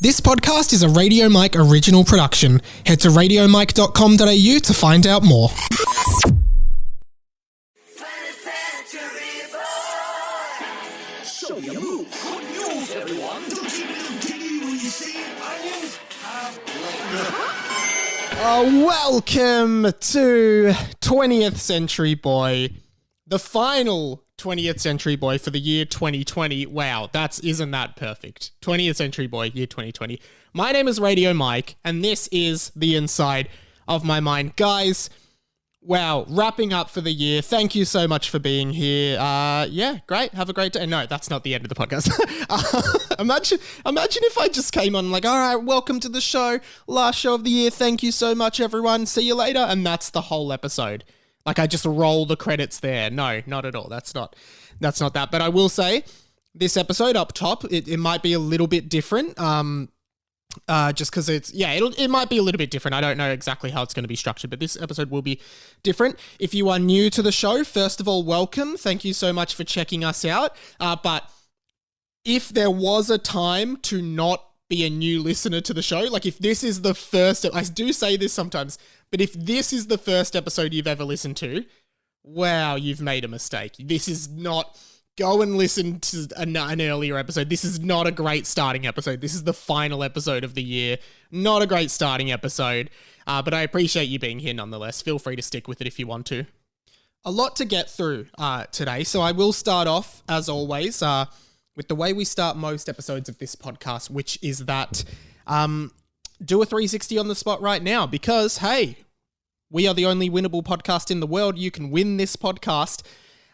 This podcast is a Radio Mike original production. Head to radiomike.com.au to find out more. Show your move. Good news, everyone. Welcome to 20th Century Boy, the final 20th Century Boy for the year 2020. Wow, isn't that perfect? 20th Century Boy, year 2020. My name is Radio Mike, and this is the inside of my mind. Guys, wow, wrapping up for the year. Thank you so much for being here. Yeah, great. Have a great day. No, that's not the end of the podcast. Imagine if I just came on like, all right, welcome to the show. Last show of the year. Thank you so much, everyone. See you later. And that's the whole episode. Like I just roll the credits there. No, not at all. That's not that. But I will say this episode up top, it might be a little bit different. Just because it might be a little bit different. I don't know exactly how it's going to be structured, but this episode will be different. If you are new to the show, first of all, welcome. Thank you so much for checking us out. But if there was a time to not be a new listener to the show, like if this is the first, I do say this sometimes, but if this is the first episode you've ever listened to, wow, you've made a mistake. This is not... Go and listen to an earlier episode. This is not a great starting episode. This is the final episode of the year. Not a great starting episode, but I appreciate you being here nonetheless. Feel free to stick with it if you want to. A lot to get through today, so I will start off, as always, with the way we start most episodes of this podcast, which is that do a 360 on the spot right now because, hey, we are the only winnable podcast in the world. You can win this podcast.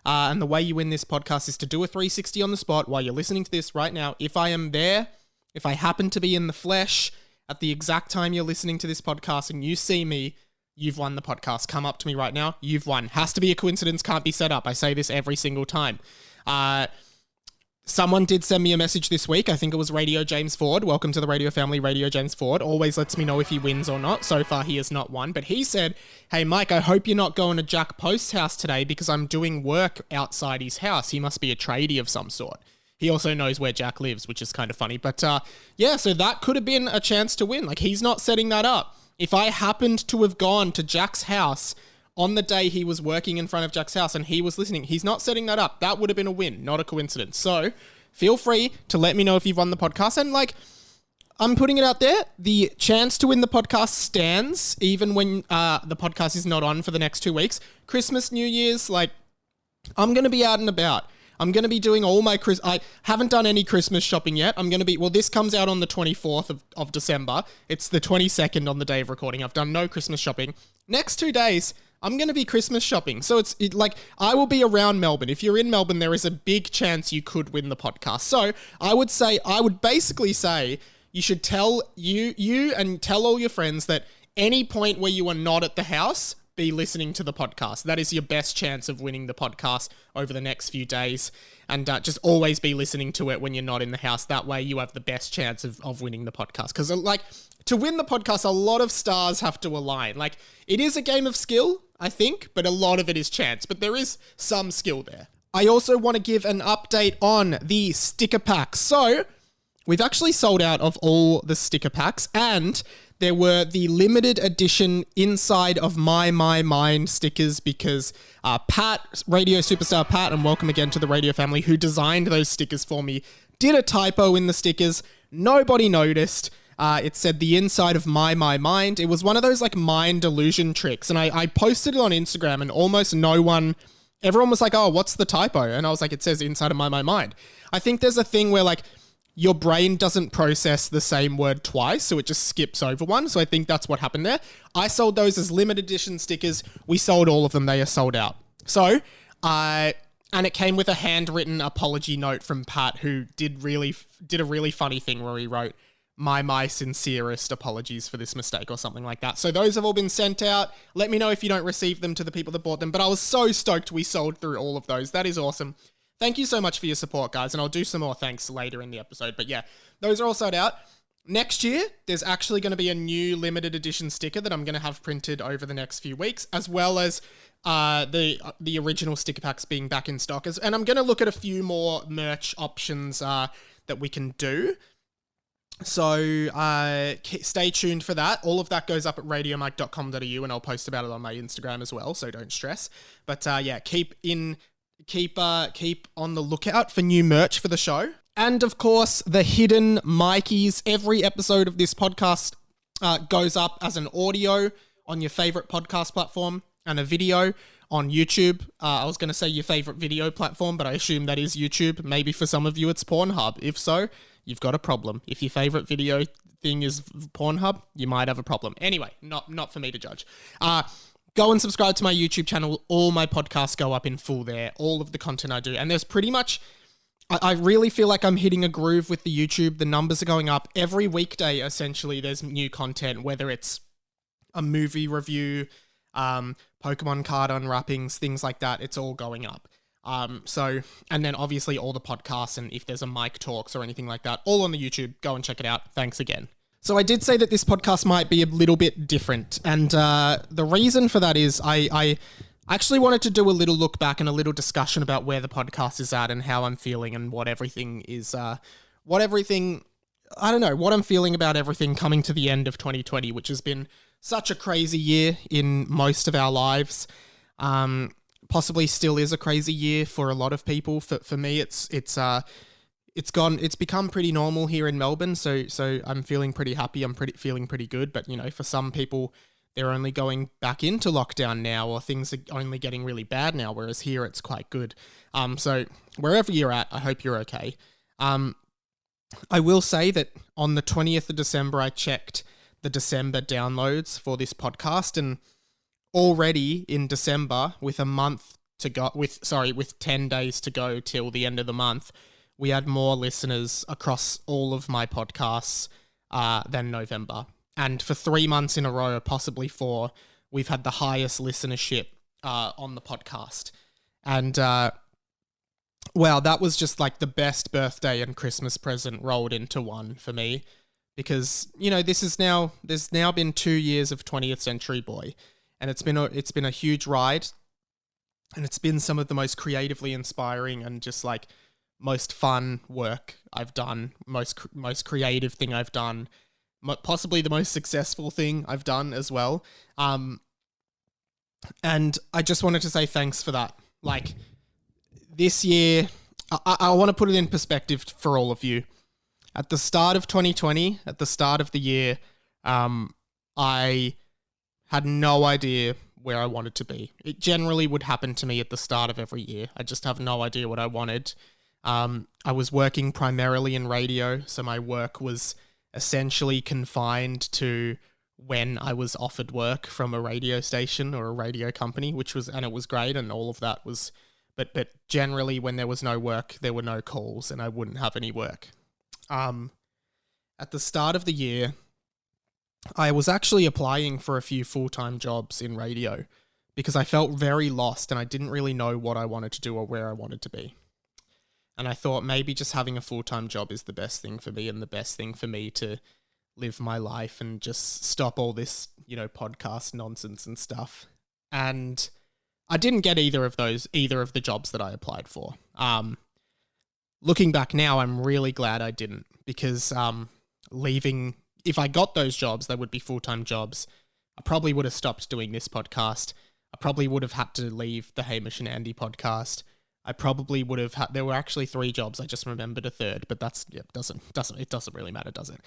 And the way you win this podcast is to do a 360 on the spot while you're listening to this right now. If I am there, if I happen to be in the flesh at the exact time you're listening to this podcast and you see me, you've won the podcast. Come up to me right now. You've won. Has to be a coincidence. Can't be set up. I say this every single time. Someone did send me a message this week. I think it was Radio James Ford. Welcome to the Radio family, Radio James Ford. Always lets me know if he wins or not. So far, he has not won. But he said, hey, Mike, I hope you're not going to Jack Post's house today because I'm doing work outside his house. He must be a tradie of some sort. He also knows where Jack lives, which is kind of funny. But yeah, so that could have been a chance to win. Like, he's not setting that up. If I happened to have gone to Jack's house on the day he was working in front of Jack's house and he was listening, he's not setting that up. That would have been a win, not a coincidence. So feel free to let me know if you've won the podcast. And like, I'm putting it out there, the chance to win the podcast stands even when the podcast is not on for the next 2 weeks. Christmas, New Year's, like, I'm going to be out and about. I'm going to be doing all my I haven't done any Christmas shopping yet. I'm going to be, well, this comes out on the 24th of December. It's the 22nd on the day of recording. I've done no Christmas shopping. Next 2 days, I'm going to be Christmas shopping. So it's like, I will be around Melbourne. If you're in Melbourne, there is a big chance you could win the podcast. So I would basically say you should tell you and tell all your friends that any point where you are not at the house, be listening to the podcast. That is your best chance of winning the podcast over the next few days. And just always be listening to it when you're not in the house. That way you have the best chance of winning the podcast. Because like, to win the podcast, a lot of stars have to align. Like, it is a game of skill, I think, but a lot of it is chance. But there is some skill there. I also want to give an update on the sticker packs. So we've actually sold out of all the sticker packs, and there were the limited edition Inside of My Mind stickers because Pat, radio superstar Pat, and welcome again to the radio family, who designed those stickers for me, did a typo in the stickers. Nobody noticed. It said the inside of my mind. It was one of those like mind illusion tricks. And I posted it on Instagram and almost everyone was like, oh, what's the typo? And I was like, it says inside of my mind. I think there's a thing where like your brain doesn't process the same word twice, so it just skips over one. So I think that's what happened there. I sold those as limited edition stickers. We sold all of them. They are sold out. So, and it came with a handwritten apology note from Pat, who did a really funny thing where he wrote, my sincerest apologies for this mistake or something like that. So those have all been sent out. Let me know if you don't receive them to the people that bought them. But I was so stoked we sold through all of those. That is awesome. Thank you so much for your support, guys. And I'll do some more thanks later in the episode. But yeah, those are all sold out. Next year, there's actually going to be a new limited edition sticker that I'm going to have printed over the next few weeks, as well as the original sticker packs being back in stock. And I'm going to look at a few more merch options that we can do. So stay tuned for that. All of that goes up at radiomike.com.au, and I'll post about it on my Instagram as well, so don't stress. But yeah, keep on the lookout for new merch for the show. And of course, the hidden Mikeys. Every episode of this podcast goes up as an audio on your favorite podcast platform and a video on YouTube. I was going to say your favorite video platform, but I assume that is YouTube. Maybe for some of you it's Pornhub. If so, you've got a problem. If your favorite video thing is Pornhub, you might have a problem. Anyway, not for me to judge. Go and subscribe to my YouTube channel. All my podcasts go up in full there. All of the content I do. And there's pretty much... I really feel like I'm hitting a groove with the YouTube. The numbers are going up. Every weekday, essentially, there's new content, whether it's a movie review, Pokemon card unwrappings, things like that. It's all going up. And then obviously all the podcasts, and if there's a Mike Talks or anything like that, all on the YouTube. Go and check it out. Thanks again. So I did say that this podcast might be a little bit different. And the reason for that is I actually wanted to do a little look back and a little discussion about where the podcast is at and how I'm feeling and what everything is, what I'm feeling about everything coming to the end of 2020, which has been such a crazy year in most of our lives. Possibly still is a crazy year for a lot of people. For me, it's become pretty normal here in Melbourne. So I'm feeling pretty happy. Feeling pretty good. But, for some people, they're only going back into lockdown now, or things are only getting really bad now, whereas here it's quite good. So wherever you're at, I hope you're okay. I will say that on the 20th of December, I checked the December downloads for this podcast, and already in December, with 10 days to go till the end of the month, we had more listeners across all of my podcasts than November. And for 3 months in a row, or possibly 4, we've had the highest listenership on the podcast. And, wow, that was just like the best birthday and Christmas present rolled into one for me. Because, there's now been 2 years of 20th Century Boy. And it's been a huge ride. And it's been some of the most creatively inspiring and just like most fun work I've done. Most creative thing I've done. Possibly the most successful thing I've done as well. And I just wanted to say thanks for that. Like, this year, I want to put it in perspective for all of you. At the start of 2020, at the start of the year, I had no idea where I wanted to be. It generally would happen to me at the start of every year. I just have no idea what I wanted. I was working primarily in radio, so my work was essentially confined to when I was offered work from a radio station or a radio company, and it was great, and all of that was, but generally when there was no work, there were no calls, and I wouldn't have any work. At the start of the year, I was actually applying for a few full-time jobs in radio because I felt very lost and I didn't really know what I wanted to do or where I wanted to be. And I thought maybe just having a full-time job is the best thing for me and the best thing for me to live my life and just stop all this, podcast nonsense and stuff. And I didn't get either of the jobs that I applied for. Looking back now, I'm really glad I didn't, because if I got those jobs, they would be full-time jobs. I probably would have stopped doing this podcast. I probably would have had to leave the Hamish and Andy podcast. I probably would have had, there were actually 3 jobs. I just remembered a third, but it doesn't really matter, does it?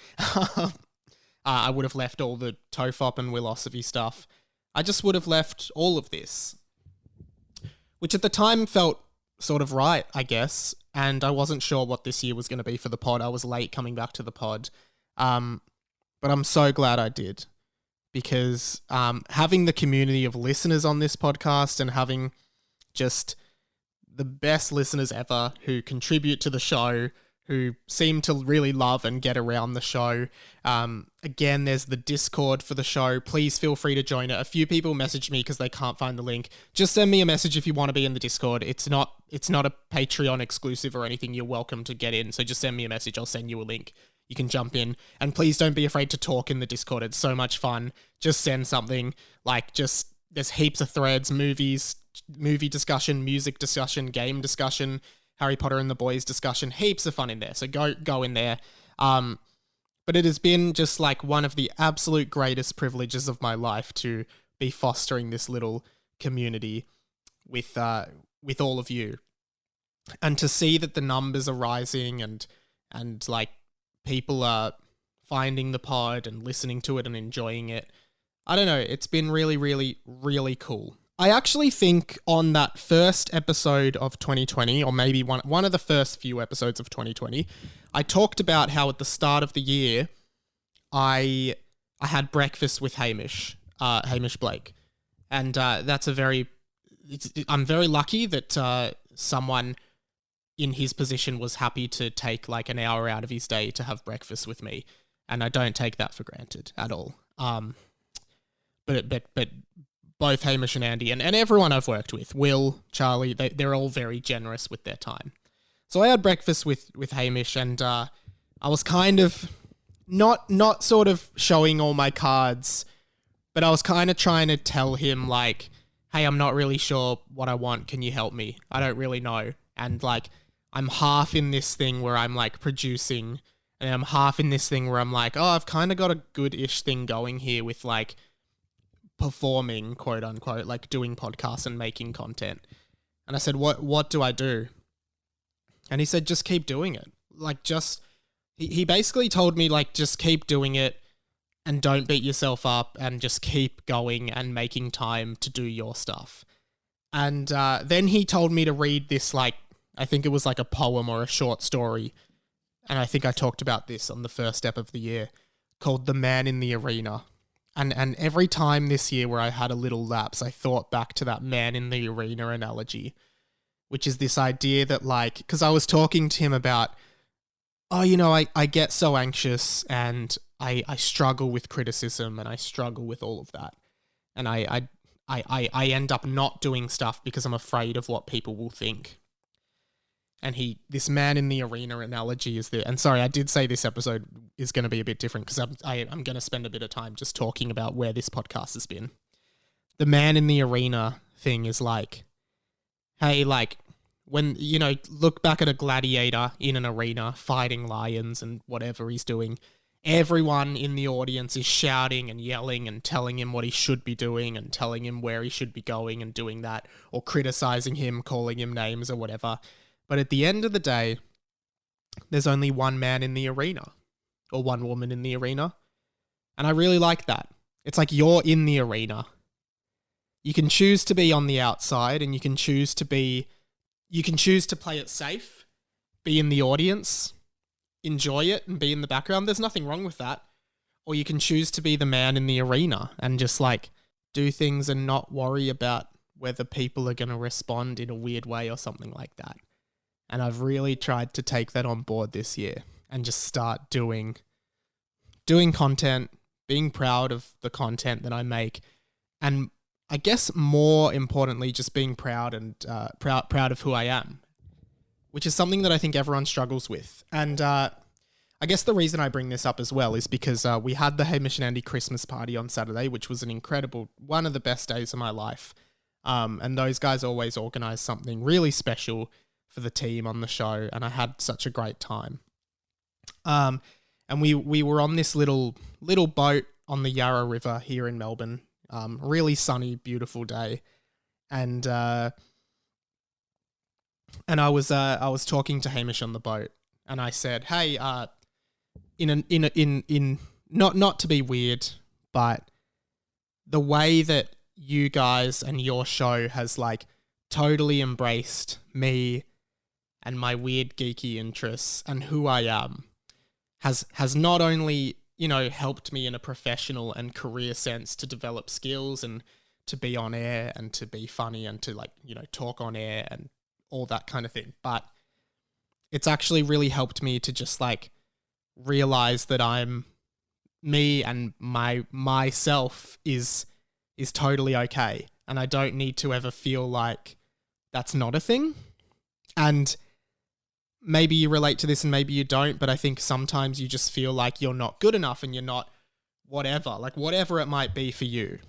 I would have left all the Tofop and Willosophy stuff. I just would have left all of this, which at the time felt sort of right, I guess. And I wasn't sure what this year was going to be for the pod. I was late coming back to the pod. But I'm so glad I did, because having the community of listeners on this podcast and having just the best listeners ever who contribute to the show, who seem to really love and get around the show. Again, there's the Discord for the show. Please feel free to join it. A few people message me because they can't find the link. Just send me a message if you want to be in the Discord. It's not a Patreon exclusive or anything. You're welcome to get in. So just send me a message. I'll send you a link. You can jump in. And please don't be afraid to talk in the Discord. It's so much fun. Just send something. There's heaps of threads, movie discussion, music discussion, game discussion, Harry Potter and the Boys discussion, heaps of fun in there. So go in there. But But it has been just like one of the absolute greatest privileges of my life to be fostering this little community with all of you, and to see that the numbers are rising and like people are finding the pod and listening to it and enjoying it. I don't know. It's been really, really, really cool. I actually think on that first episode of 2020, or maybe one of the first few episodes of 2020, I talked about how at the start of the year, I had breakfast with Hamish Blake, and that's I'm very lucky that someone in his position was happy to take like an hour out of his day to have breakfast with me, and I don't take that for granted at all. But both Hamish and Andy and everyone I've worked with, Will, Charlie, they're all very generous with their time. So I had breakfast with Hamish, and I was kind of not sort of showing all my cards, but I was kind of trying to tell him like, hey, I'm not really sure what I want. Can you help me? I don't really know. And like, I'm half in this thing where I'm like producing, and I'm half in this thing where I'm like, oh, I've kind of got a good-ish thing going here with like performing, quote unquote, like doing podcasts and making content. And I said, what do I do? And he said, just keep doing it. Like, he basically told me like, just keep doing it and don't beat yourself up and just keep going and making time to do your stuff. And then he told me to read this, like, I think it was like a poem or a short story. And I think I talked about this on the first step of the year, called The Man in the Arena. And every time this year where I had a little lapse, I thought back to that man in the arena analogy, which is this idea that like, because I was talking to him about, oh, you know, I get so anxious and I struggle with criticism and I struggle with all of that. And I end up not doing stuff because I'm afraid of what people will think. And this man in the arena analogy is and sorry, I did say this episode is going to be a bit different because I'm going to spend a bit of time just talking about where this podcast has been. The man in the arena thing is like, hey, like when, you know, look back at a gladiator in an arena fighting lions and whatever he's doing. Everyone in the audience is shouting and yelling and telling him what he should be doing and telling him where he should be going and doing that, or criticizing him, calling him names or whatever. But at the end of the day, there's only one man in the arena, or one woman in the arena. And I really like that. It's like you're in the arena. You can choose to be on the outside, and you can choose to play it safe, be in the audience, enjoy it and be in the background. There's nothing wrong with that. Or you can choose to be the man in the arena and just like do things and not worry about whether people are going to respond in a weird way or something like that. And I've really tried to take that on board this year and just start doing content, being proud of the content that I make, and I guess more importantly, just being proud and proud of who I am, which is something that I think everyone struggles with. And I guess the reason I bring this up as well is because we had the Hamish and Andy Christmas party on Saturday, which was one of the best days of my life. And those guys always organize something really special for the team on the show, and I had such a great time. And we were on this little boat on the Yarra River here in Melbourne. Really sunny, beautiful day, and I was talking to Hamish on the boat, and I said, "Hey, in not to be weird, but the way that you guys and your show has like totally embraced me and my weird geeky interests and who I am has not only, you know, helped me in a professional and career sense to develop skills and to be on air and to be funny and to like, you know, talk on air and all that kind of thing, but it's actually really helped me to just like realize that I'm me and myself is totally okay, and I don't need to ever feel like that's not a thing. And maybe you relate to this and maybe you don't, but I think sometimes you just feel like you're not good enough and you're not whatever it might be for you.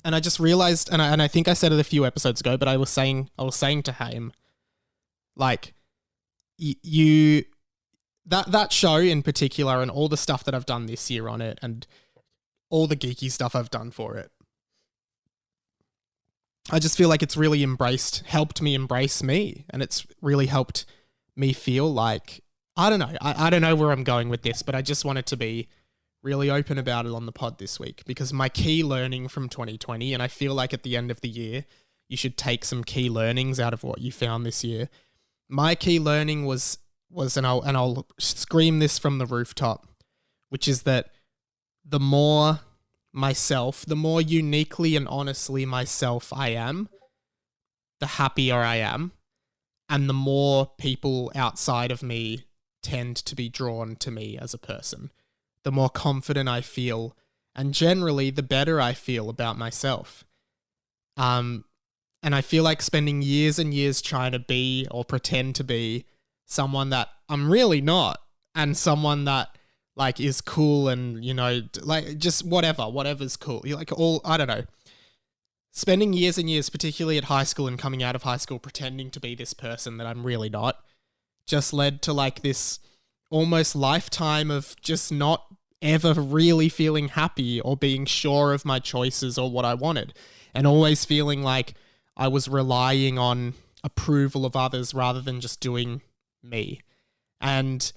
And I just realized, and I think I said it a few episodes ago, but I was saying to him, like, you that show in particular and all the stuff that I've done this year on it and all the geeky stuff I've done for it, I just feel like it's really helped me embrace me, and it's really helped me feel like, I don't know. I don't know where I'm going with this, but I just wanted to be really open about it on the pod this week, because my key learning from 2020, and I feel like at the end of the year, you should take some key learnings out of what you found this year. My key learning was and I'll scream this from the rooftop, which is that the more uniquely and honestly myself I am, the happier I am, and the more people outside of me tend to be drawn to me as a person. The more confident I feel, and generally the better I feel about myself. And I feel like spending years and years trying to be or pretend to be someone that I'm really not, and someone that like is cool and, you know, like just whatever's cool. Like I don't know. Spending years and years, particularly at high school and coming out of high school, pretending to be this person that I'm really not, just led to like this almost lifetime of just not ever really feeling happy or being sure of my choices or what I wanted, and always feeling like I was relying on approval of others rather than just doing me. And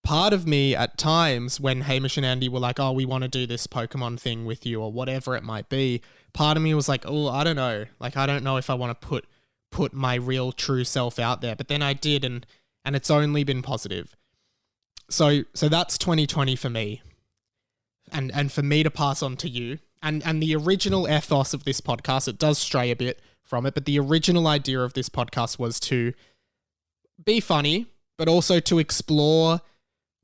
part of me at times when Hamish and Andy were like, oh, we want to do this Pokemon thing with you or whatever it might be, part of me was like, oh, I don't know. Like, I don't know if I want to put my real true self out there. But then I did, and it's only been positive. So that's 2020 for me. And for me to pass on to you. And the original ethos of this podcast, it does stray a bit from it, but the original idea of this podcast was to be funny, but also to explore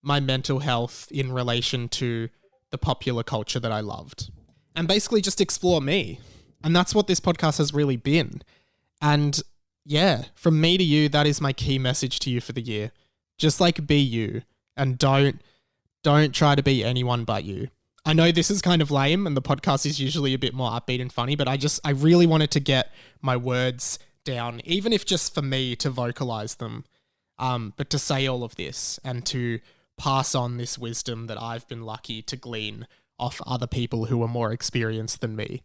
my mental health in relation to the popular culture that I loved. And basically just explore me. And that's what this podcast has really been. And yeah, from me to you, that is my key message to you for the year. Just like be you, and don't try to be anyone but you. I know this is kind of lame and the podcast is usually a bit more upbeat and funny, but I really wanted to get my words down, even if just for me to vocalize them, but to say all of this and to pass on this wisdom that I've been lucky to glean off other people who are more experienced than me.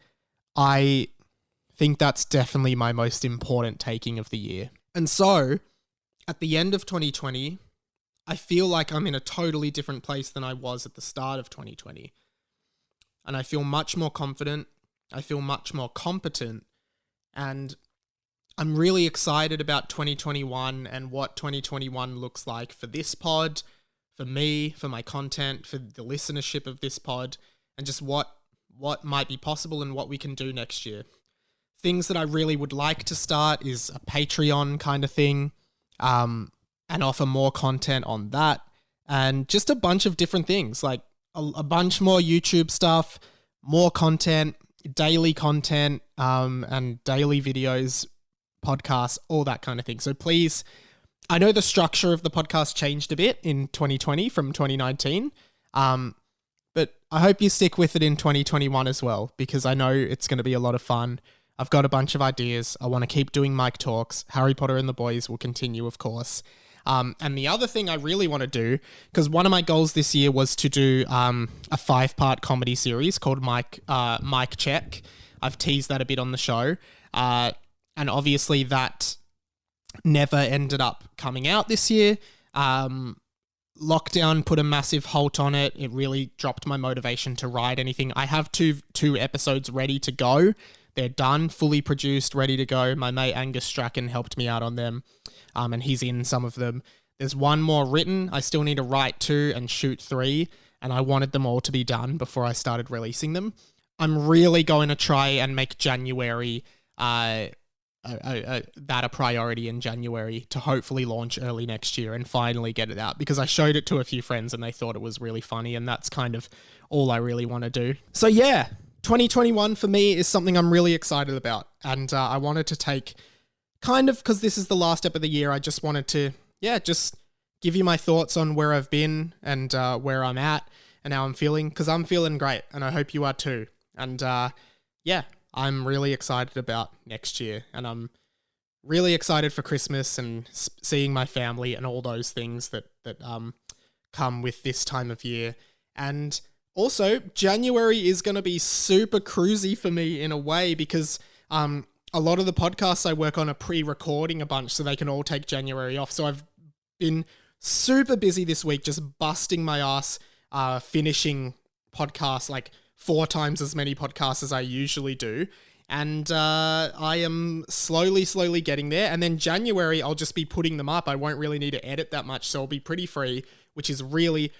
I think that's definitely my most important taking of the year. And so, at the end of 2020, I feel like I'm in a totally different place than I was at the start of 2020. And I feel much more confident. I feel much more competent. And I'm really excited about 2021 and what 2021 looks like for this pod, for me, for my content, for the listenership of this pod, and just what might be possible and what we can do next year. Things that I really would like to start is a Patreon kind of thing, and offer more content on that, and just a bunch of different things, like a bunch more YouTube stuff, more content, daily content, and daily videos, podcasts, all that kind of thing. So please, I know the structure of the podcast changed a bit in 2020 from 2019, but I hope you stick with it in 2021 as well, because I know it's going to be a lot of fun. I've got a bunch of ideas. I want to keep doing Mike Talks. Harry Potter and the Boys will continue, of course. And the other thing I really want to do, because one of my goals this year was to do a 5-part comedy series called Mike Check. I've teased that a bit on the show. And obviously that never ended up coming out this year. Lockdown put a massive halt on it. It really dropped my motivation to write anything. I have two episodes ready to go. They're done, fully produced, ready to go. My mate Angus Strachan helped me out on them, and he's in some of them. There's one more written. I still need to write 2 and shoot 3, and I wanted them all to be done before I started releasing them. I'm really going to try and make January that a priority in January to hopefully launch early next year and finally get it out, because I showed it to a few friends and they thought it was really funny, and that's kind of all I really want to do. So yeah, 2021 for me is something I'm really excited about, and I wanted to take kind of, because this is the last step of the year, I just wanted to, just give you my thoughts on where I've been and where I'm at and how I'm feeling, because I'm feeling great and I hope you are too. And I'm really excited about next year, and I'm really excited for Christmas and seeing my family and all those things that come with this time of year. And also, January is going to be super cruisy for me in a way because a lot of the podcasts I work on are pre-recording a bunch so they can all take January off. So I've been super busy this week, just busting my ass, finishing podcasts, like 4 times as many podcasts as I usually do. And I am slowly getting there. And then January, I'll just be putting them up. I won't really need to edit that much, so I'll be pretty free, which is really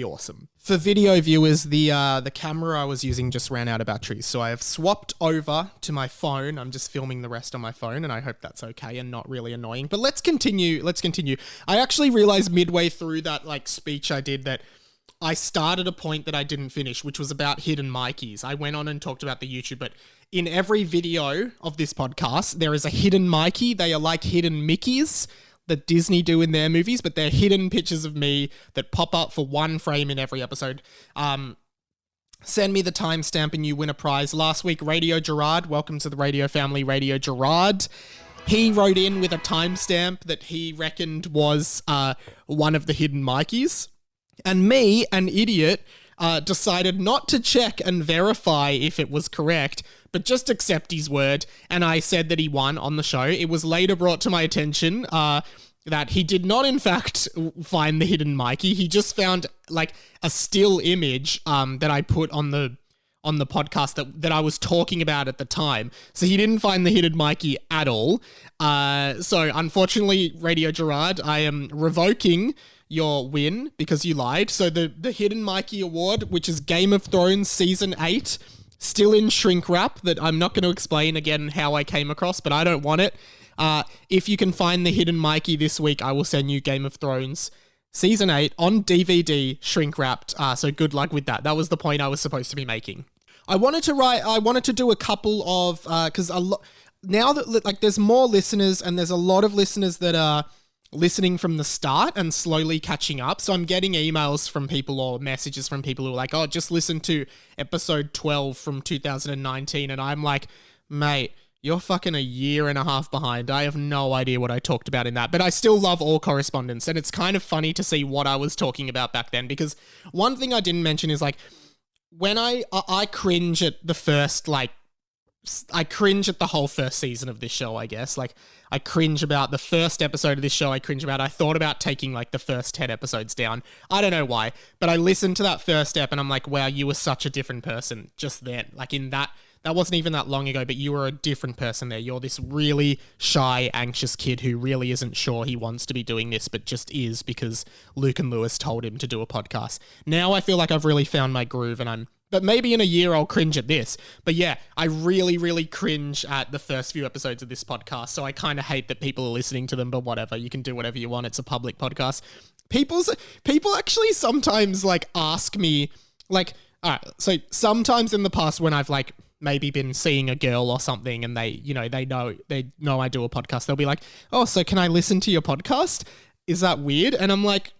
awesome. For video viewers, the camera I was using just ran out of batteries, so I have swapped over to my phone. I'm just filming the rest on my phone, and I hope that's okay and not really annoying. But let's continue. I actually realized midway through that speech I did that I started a point that I didn't finish, which was about hidden Mikeys. I went on and talked about the YouTube, but in every video of this podcast, there is a hidden Mikey. They are like hidden Mickeys that Disney do in their movies, but they're hidden pictures of me that pop up for 1 frame in every episode. Send me the timestamp and you win a prize. Last week, Radio Gerard, welcome to the Radio Family, Radio Gerard. He wrote in with a timestamp that he reckoned was one of the hidden Mikeys. And me, an idiot, decided not to check and verify if it was correct, but just accept his word, and I said that he won on the show. It was later brought to my attention that he did not, in fact, find the hidden Mikey. He just found, a still image that I put on the podcast that I was talking about at the time. So he didn't find the hidden Mikey at all. So, unfortunately, Radio Gerard, I am revoking your win because you lied. So the Hidden Mikey Award, which is Game of Thrones Season 8, still in shrink wrap, that I'm not going to explain again how I came across, but I don't want it. If you can find the Hidden Mikey this week, I will send you Game of Thrones Season 8 on DVD, shrink wrapped. So good luck with that. That was the point I was supposed to be making. I wanted to do a couple of, because now that there's more listeners and there's a lot of listeners that are listening from the start and slowly catching up. So I'm getting emails from people or messages from people who are like, oh, just listen to episode 12 from 2019. And I'm like, mate, you're fucking 1.5 years behind. I have no idea what I talked about in that, but I still love all correspondence. And it's kind of funny to see what I was talking about back then, because one thing I didn't mention is when I cringe at the first, I cringe at the whole first season of this show, I guess. I cringe about the first episode of this show. I thought about taking the first 10 episodes down. I don't know why, but I listened to that first ep and I'm like, wow, you were such a different person just then. In that wasn't even that long ago, but you were a different person there. You're this really shy, anxious kid who really isn't sure he wants to be doing this, but just is because Luke and Lewis told him to do a podcast. Now I feel like I've really found my groove, but maybe in 1 year I'll cringe at this. But yeah, I really cringe at the first few episodes of this podcast, so I kind of hate that people are listening to them, but whatever. You can do whatever you want. It's a public podcast. People actually sometimes ask me, all right, so sometimes in the past when I've maybe been seeing a girl or something and they know I do a podcast, they'll be like, oh, so can I listen to your podcast? Is that weird? And I'm like,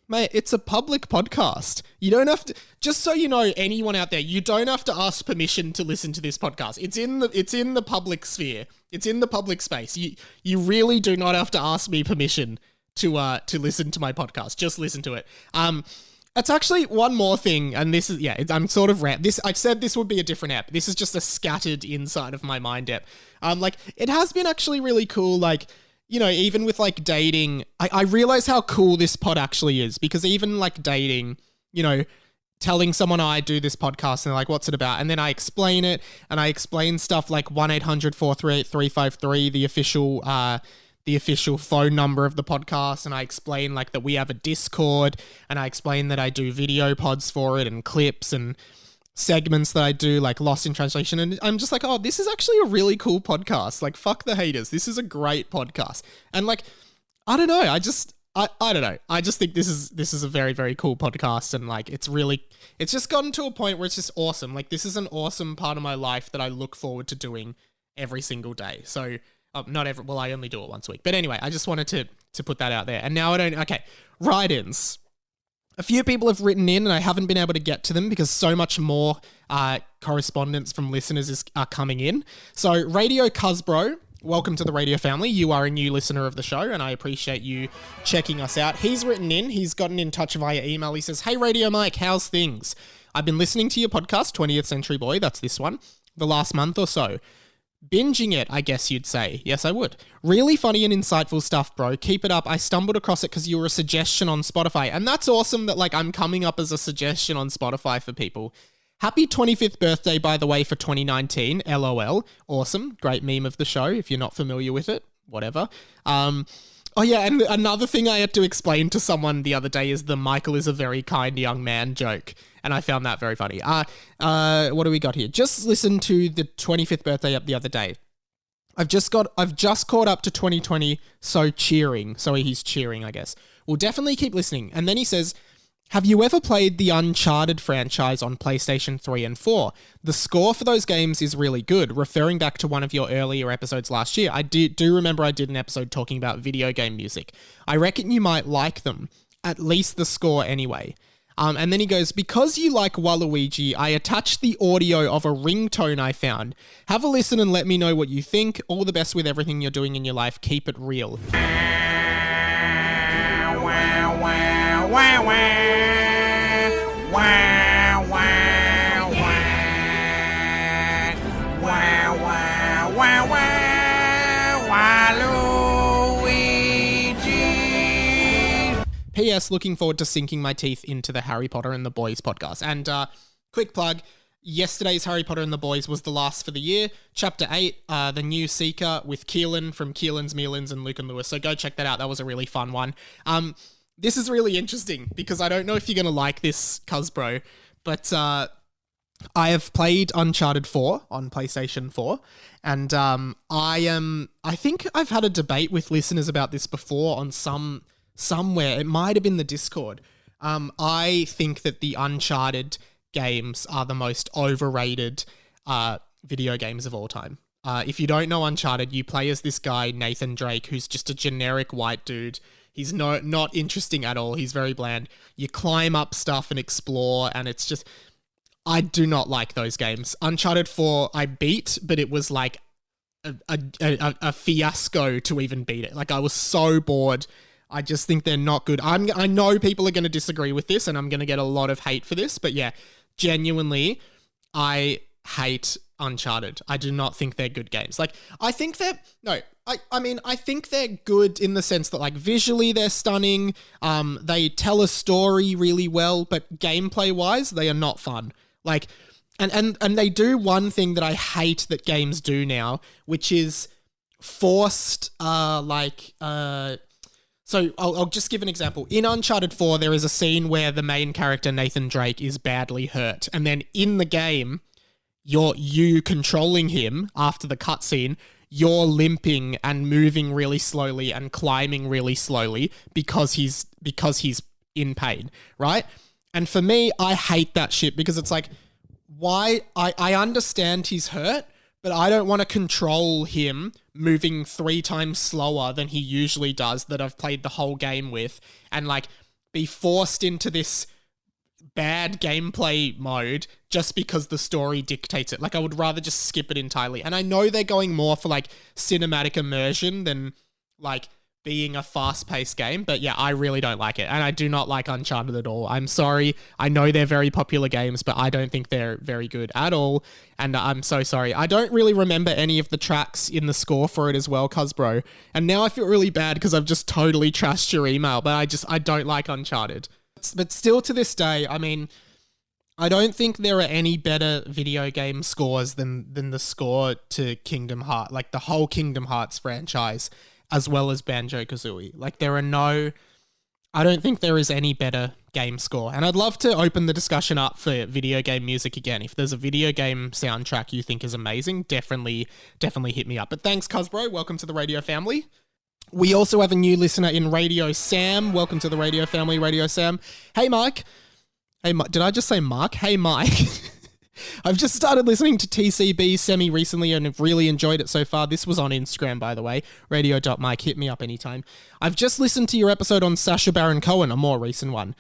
mate, it's a public podcast. You don't have to, just so you know, anyone out there, you don't have to ask permission to listen to this podcast. It's in the public sphere. It's in the public space. You really do not have to ask me permission to listen to my podcast. Just listen to it. It's actually one more thing, and this is, I'm sort of I said this would be a different app. This is just a scattered inside of my mind app. It has been actually really cool, even with dating, I realize how cool this pod actually is, because even dating, telling someone I do this podcast and they're like, what's it about? And then I explain it, and I explain stuff like 1-800-438-353, the official phone number of the podcast, and I explain that we have a Discord, and I explain that I do video pods for it and clips and segments that I do, Lost in Translation, and I'm just oh, this is actually a really cool podcast. Fuck the haters. This is a great podcast. And I don't know. I don't know. I just think this is a very, very cool podcast, and it's just gotten to a point where it's just awesome. this is an awesome part of my life that I look forward to doing every single day. So I only do it once a week. But anyway, I just wanted to put that out there. And now write-ins. A few people have written in and I haven't been able to get to them because so much more correspondence from listeners are coming in. So Radio Cusbro welcome to the radio family. You are a new listener of the show, and I appreciate you checking us out. He's gotten in touch via email. He says, "Hey, Radio Mike, how's things? I've been listening to your podcast, 20th Century Boy," that's this one, "the last month or so. Binging it, I guess you'd say." Yes, I would. "Really funny and insightful stuff, bro. Keep it up. I stumbled across it because you were a suggestion on Spotify." And that's awesome that, I'm coming up as a suggestion on Spotify for people. "Happy 25th birthday, by the way, for 2019. LOL. Awesome. Great meme of the show. If you're not familiar with it, whatever. Oh yeah, and another thing I had to explain to someone the other day is the "Michael is a very kind young man" joke. And I found that very funny. What do we got here? Just listened to the 25th birthday up the other day. I've just caught up to 2020, so cheering. So he's cheering, I guess. "We'll definitely keep listening." And then he says, "Have you ever played the Uncharted franchise on PlayStation 3 and 4? The score for those games is really good," referring back to one of your earlier episodes last year. I do remember I did an episode talking about video game music. "I reckon you might like them, at least the score anyway." And then he goes, "Because you like Waluigi, I attached the audio of a ringtone I found. Have a listen and let me know what you think. All the best with everything you're doing in your life. Keep it real." P.S. Looking forward to sinking my teeth into the Harry Potter and the Boys podcast. And quick plug, yesterday's Harry Potter and the Boys was the last for the year. Chapter 8, The New Seeker with Keelan from Keelan's Mealins and Luke and Lewis. So go check that out. That was a really fun one. This is really interesting because I don't know if you're going to like this, Cuzbro, but I have played Uncharted 4 on PlayStation 4, and I think I've had a debate with listeners about this before on somewhere. It might have been the Discord. I think that the Uncharted games are the most overrated video games of all time. If you don't know Uncharted, you play as this guy, Nathan Drake, who's just a generic white dude. He's not interesting at all. He's very bland. You climb up stuff and explore, and it's just... I do not like those games. Uncharted 4 I beat, but it was like a fiasco to even beat it. I was so bored. I just think they're not good. I know people are going to disagree with this, and I'm going to get a lot of hate for this, but yeah, genuinely, I hate Uncharted. I do not think they're good games. I think they're... No, I think they're good in the sense that, visually they're stunning. They tell a story really well, but gameplay-wise, they are not fun. And they do one thing that I hate that games do now, which is forced, So I'll just give an example. In Uncharted 4, there is a scene where the main character, Nathan Drake, is badly hurt. And then in the game, you controlling him after the cutscene, you're limping and moving really slowly and climbing really slowly because he's in pain, right? And for me, I hate that shit because it's why? I understand he's hurt, but I don't want to control him moving 3 times slower than he usually does that I've played the whole game with and be forced into this bad gameplay mode just because the story dictates it. I would rather just skip it entirely. And I know they're going more for cinematic immersion than being a fast-paced game, but yeah, I really don't like it. And I do not like Uncharted at all. I'm sorry. I know they're very popular games, but I don't think they're very good at all. And I'm so sorry. I don't really remember any of the tracks in the score for it as well, Cuzbro. And now I feel really bad because I've just totally trashed your email, but I don't like Uncharted. But still to this day, I don't think there are any better video game scores than the score to Kingdom Hearts, the whole Kingdom Hearts franchise, as well as Banjo-Kazooie. I don't think there is any better game score. And I'd love to open the discussion up for video game music again. If there's a video game soundtrack you think is amazing, definitely hit me up. But thanks, Cuzbro. Welcome to the radio family. We also have a new listener in Radio Sam. Welcome to the radio family, Radio Sam. Hey, Mike. Did I just say Mark? Hey, Mike. I've just started listening to TCB semi-recently and have really enjoyed it so far. This was on Instagram, by the way. Radio.Mike, hit me up anytime. I've just listened to your episode on Sacha Baron Cohen, a more recent one.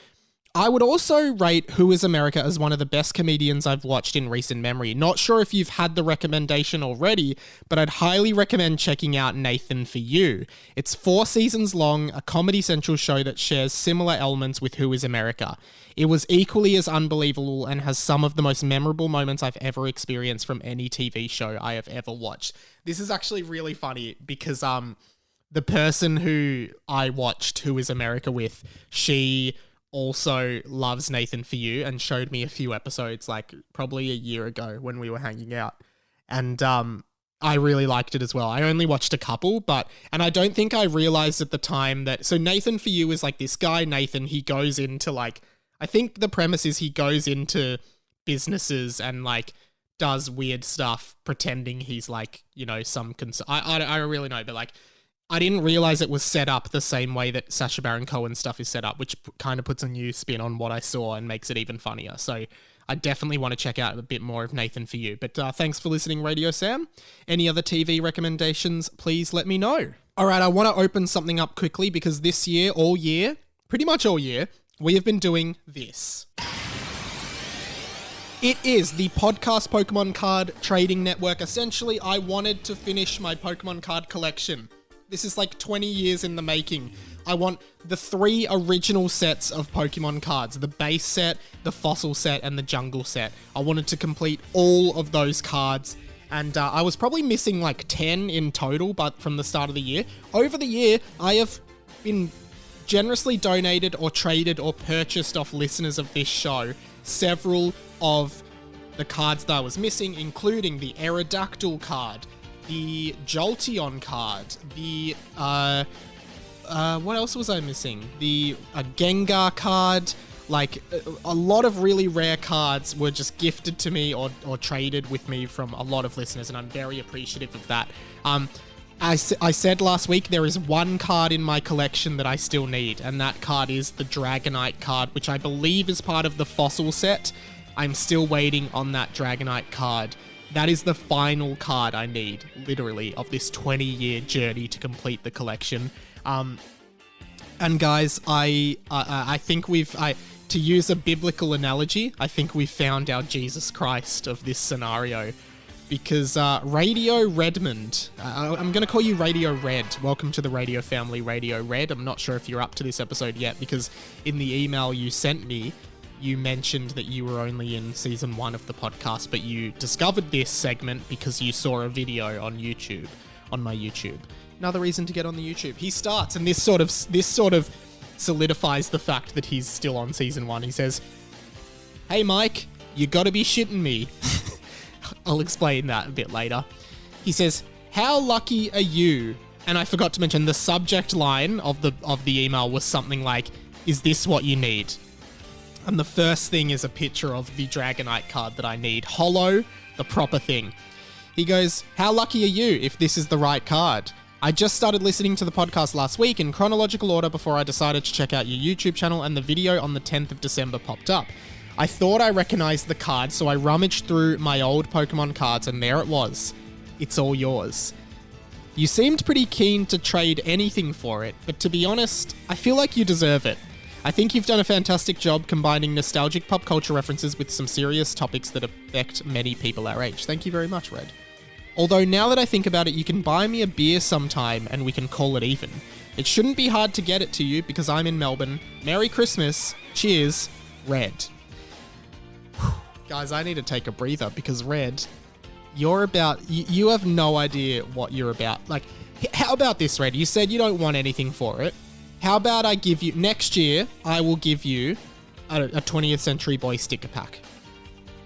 I would also rate Who is America as one of the best comedians I've watched in recent memory. Not sure if you've had the recommendation already, but I'd highly recommend checking out Nathan For You. It's 4 seasons long, a Comedy Central show that shares similar elements with Who is America. It was equally as unbelievable and has some of the most memorable moments I've ever experienced from any TV show I have ever watched. This is actually really funny because the person who I watched Who is America with, she also loves Nathan For You and showed me a few episodes like probably a year ago when we were hanging out. And I really liked it as well. I only watched a couple, and I don't think I realized at the time that, so Nathan For You is like this guy, Nathan, he goes into like, I think the premise is he goes into businesses and like does weird stuff pretending he's like, you know, I don't really know, but like, I didn't realize it was set up the same way that Sacha Baron Cohen stuff is set up, which kind of puts a new spin on what I saw and makes it even funnier. So I definitely want to check out a bit more of Nathan For You. But thanks for listening, Radio Sam. Any other TV recommendations, please let me know. All right, I want to open something up quickly because this year, pretty much all year, we have been doing this. It is the podcast Pokemon card trading network. Essentially, I wanted to finish my Pokemon card collection. This is like 20 years in the making. I want the 3 original sets of Pokemon cards, the base set, the fossil set, and the jungle set. I wanted to complete all of those cards, and I was probably missing like 10 in total, but from the start of the year. Over the year, I have been generously donated or traded or purchased off listeners of this show several of the cards that I was missing, including the Aerodactyl card, the Jolteon card, the, what else was I missing? The Gengar card. Like, a lot of really rare cards were just gifted to me or traded with me from a lot of listeners, and I'm very appreciative of that. I said last week there is one card in my collection that I still need, and that card is the Dragonite card, which I believe is part of the fossil set. I'm still waiting on that Dragonite card. That is the final card I need, literally, of this 20-year journey to complete the collection. And guys, I think to use a biblical analogy, I think we've found our Jesus Christ of this scenario. Because Radio Redmond, I'm going to call you Radio Red. Welcome to the Radio Family, Radio Red. I'm not sure if you're up to this episode yet, because in the email you sent me, you mentioned that you were only in season 1 of the podcast, but you discovered this segment because you saw a video on YouTube, on my YouTube. Another reason to get on the YouTube. He starts, and this sort of solidifies the fact that he's still on season 1. He says, "Hey Mike, you gotta be shitting me." I'll explain that a bit later. He says, "How lucky are you?" And I forgot to mention the subject line of the email was something like, "Is this what you need?" And the first thing is a picture of the Dragonite card that I need. Hollow, the proper thing. He goes, "How lucky are you if this is the right card? I just started listening to the podcast last week in chronological order before I decided to check out your YouTube channel, and the video on the 10th of December popped up. I thought I recognized the card, so I rummaged through my old Pokemon cards, and there it was. It's all yours. You seemed pretty keen to trade anything for it, but to be honest, I feel like you deserve it. I think you've done a fantastic job combining nostalgic pop culture references with some serious topics that affect many people our age. Thank you very much, Red. Although now that I think about it, you can buy me a beer sometime and we can call it even. It shouldn't be hard to get it to you because I'm in Melbourne. Merry Christmas. Cheers, Red." Guys, I need to take a breather because Red, you have no idea what you're about. Like, how about this, Red? You said you don't want anything for it. How about I give you, next year, I will give you a 20th Century Boy sticker pack.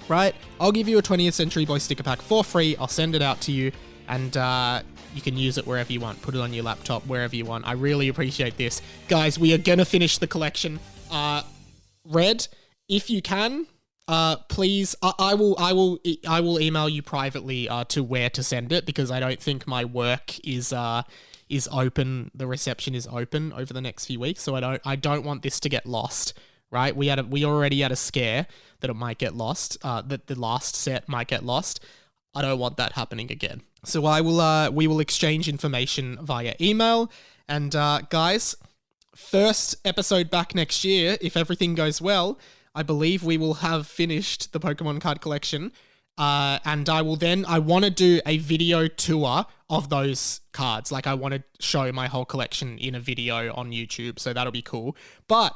Right? I'll give you a 20th Century Boy sticker pack for free. I'll send it out to you, and you can use it wherever you want. Put it on your laptop, wherever you want. I really appreciate this. Guys, we are going to finish the collection. Red, if you can, please, I will email you privately to where to send it, because I don't think my work is open. The reception is open over the next few weeks, so I don't want this to get lost. Right? We already had a scare that it might get lost. That the last set might get lost. I don't want that happening again. So we will exchange information via email. And guys, first episode back next year, if everything goes well, I believe we will have finished the Pokemon card collection. And I want to do a video tour of those cards. Like, I want to show my whole collection in a video on YouTube, so that'll be cool. But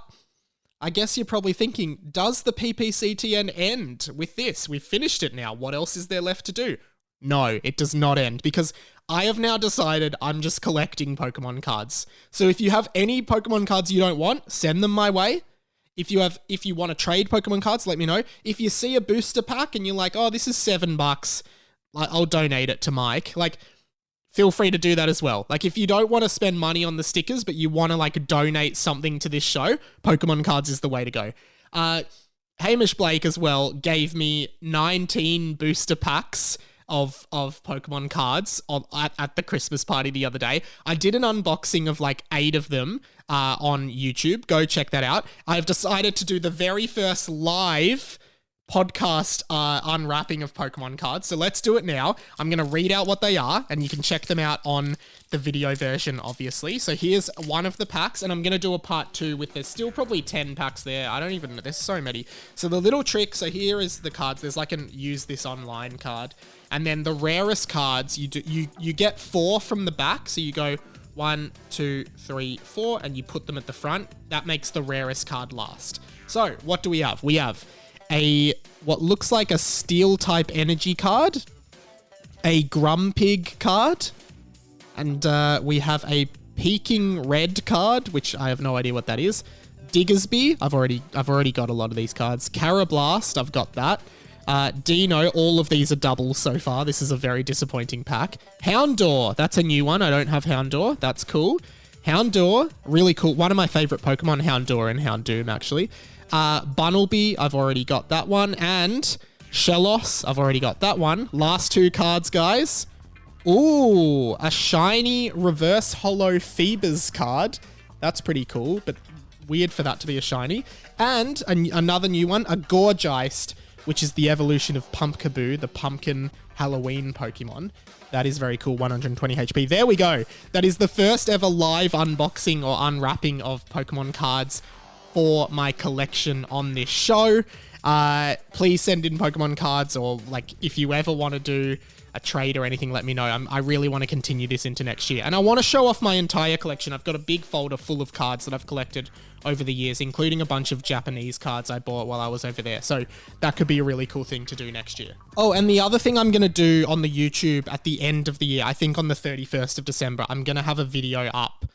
I guess you're probably thinking, does the PPCTN end with this? We've finished it now. What else is there left to do? No, it does not end, because I have now decided I'm just collecting Pokemon cards. So if you have any Pokemon cards you don't want, send them my way. If you want to trade Pokemon cards, let me know. If you see a booster pack and you're like, oh, this is $7, I'll donate it to Mike. Like, feel free to do that as well. Like, if you don't want to spend money on the stickers, but you want to like donate something to this show, Pokemon cards is the way to go. Hamish Blake as well gave me 19 booster packs of Pokemon cards at the Christmas party the other day. I did an unboxing of like 8 of them on YouTube. Go check that out. I've decided to do the very first live podcast unwrapping of Pokemon cards. So let's do it now. I'm going to read out what they are, and you can check them out on the video version, obviously. So here's one of the packs, and I'm going to do a part 2 with, there's still probably 10 packs there. I don't even know. There's so many. So the little trick, so here is the cards. There's like an use this online card. And then the rarest cards, you get 4 from the back. So you go 1, 2, 3, 4, and you put them at the front. That makes the rarest card last. So what do we have? We have what looks like a steel type energy card, a Grumpig card, and we have a Peking Red card, which I have no idea what that is. Diggersby, I've already got a lot of these cards. Carablast, I've got that. Dino, all of these are doubles so far. This is a very disappointing pack. Houndour, that's a new one. I don't have Houndour. That's cool. Houndour, really cool. One of my favorite Pokemon, Houndour and Houndoom, actually. Bunnelby, I've already got that one. And Shellos, I've already got that one. Last 2 cards, guys. Ooh, a shiny reverse holo Phoebus card. That's pretty cool, but weird for that to be a shiny. And another new one, a Gorgeist, which is the evolution of Pumpkaboo, the pumpkin Halloween Pokemon. That is very cool, 120 HP. There we go. That is the first ever live unboxing or unwrapping of Pokemon cards for my collection on this show. Please send in Pokemon cards, or like if you ever want to do a trade or anything, let me know. I really want to continue this into next year. And I want to show off my entire collection. I've got a big folder full of cards that I've collected over the years, including a bunch of Japanese cards I bought while I was over there. So that could be a really cool thing to do next year. Oh, and the other thing I'm going to do on the YouTube at the end of the year, I think on the 31st of December, I'm going to have a video up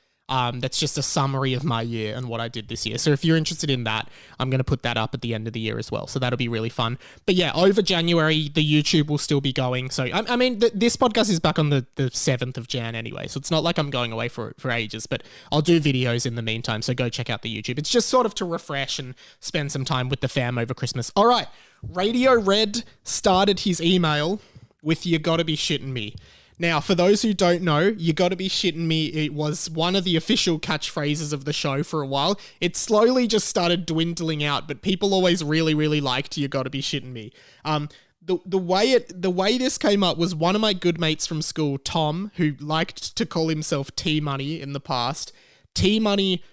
that's just a summary of my year and what I did this year. So if you're interested in that, I'm going to put that up at the end of the year as well. So that'll be really fun. But yeah, over January, the YouTube will still be going. So, I mean, this podcast is back on the 7th of Jan anyway. So it's not like I'm going away for ages, but I'll do videos in the meantime. So go check out the YouTube. It's just sort of to refresh and spend some time with the fam over Christmas. All right. Radio Red started his email with "You gotta be shitting me." Now, for those who don't know, "You gotta be shitting me," it was one of the official catchphrases of the show for a while. It slowly just started dwindling out, but people always really, really liked "You gotta be shitting me." The way this came up was one of my good mates from school, Tom, who liked to call himself T-Money in the past. T-Money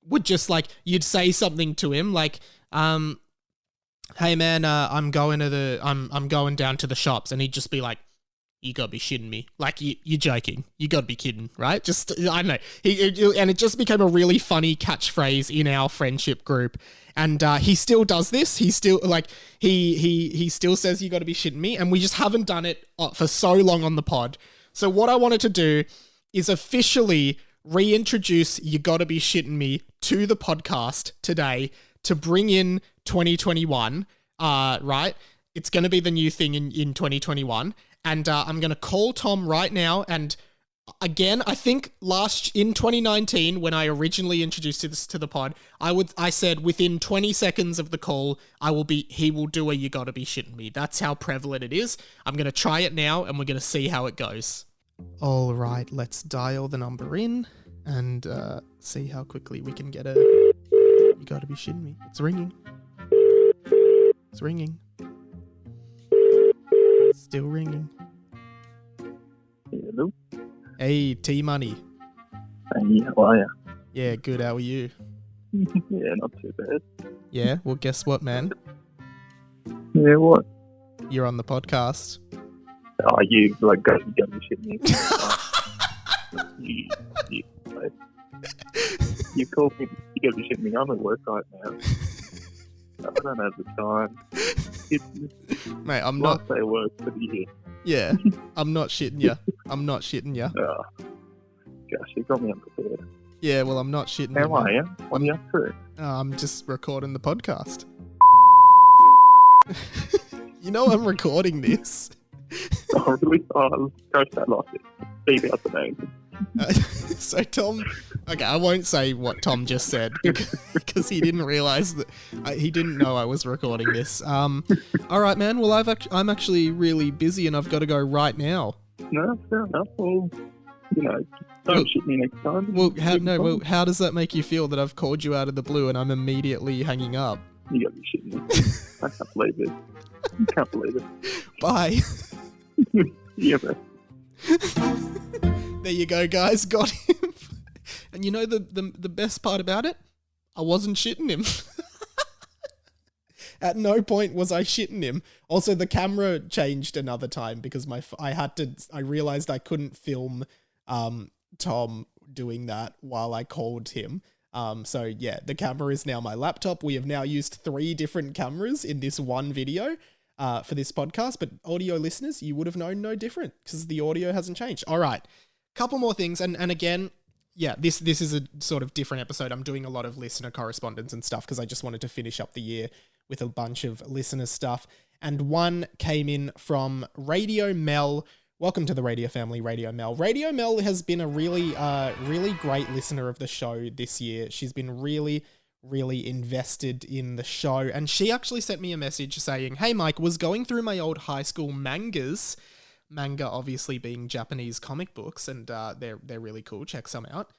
would just like, you'd say something to him like, "Hey man, I'm going down to the shops," and he'd just be like, "You gotta be shitting me. Like, you're joking. You gotta be kidding," right? Just, I don't know. And it just became a really funny catchphrase in our friendship group. And he still does this. He still, like, he still says "you gotta be shitting me," and we just haven't done it for so long on the pod. So what I wanted to do is officially reintroduce "you gotta be shitting me" to the podcast today to bring in 2021, right? It's going to be the new thing in 2021. And I'm going to call Tom right now. And again, I think in 2019, when I originally introduced this to the pod, I said within 20 seconds of the call, he will do a "you gotta be shitting me." That's how prevalent it is. I'm going to try it now, and we're going to see how it goes. All right, let's dial the number in and see how quickly we can get a "you gotta be shitting me." It's ringing. It's ringing. Still ringing. Hello. Hey, T-Money. Hey, how are you? Yeah, good. How are you? Yeah, not too bad. Yeah, well, guess what, man? Yeah, what? You're on the podcast. Oh, you like got me shitting me. You called me. You got me shitting me. I'm at work right now. I don't have the time. Mate, I'm not. Last day of work for the year. Yeah, I'm not shitting you. I'm not shitting you. Oh, gosh, you got me unprepared. Yeah, well, I'm not shitting How you. are you? What are you up to? I'm just recording the podcast. You know I'm recording this. Oh, really? Oh, gosh, I lost it. Beep out the name. So Tom, okay, I won't say what Tom just said because he didn't realize that he didn't know I was recording this. All right, man. Well, I'm actually really busy and I've got to go right now. No, fair enough. Well, don't shit me next time. Well, how does that make you feel that I've called you out of the blue and I'm immediately hanging up? You got me shitting me. I can't believe it. I can't believe it. Bye. Yeah, man. There you go, guys. Got him. And you know the best part about it? I wasn't shitting him. At no point was I shitting him. Also, the camera changed another time because I realized I couldn't film Tom doing that while I called him. So yeah, the camera is now my laptop. We have now used 3 different cameras in this one video for this podcast, but audio listeners, you would have known no different because the audio hasn't changed. All right, couple more things. And again, yeah, this is a sort of different episode. I'm doing a lot of listener correspondence and stuff because I just wanted to finish up the year with a bunch of listener stuff. And one came in from Radio Mel. Welcome to the Radio Family, Radio Mel. Radio Mel has been a really great listener of the show this year. She's been really invested in the show. And she actually sent me a message saying, "Hey, Mike, was going through my old high school mangas." Manga obviously being Japanese comic books, and they're really cool. Check some out.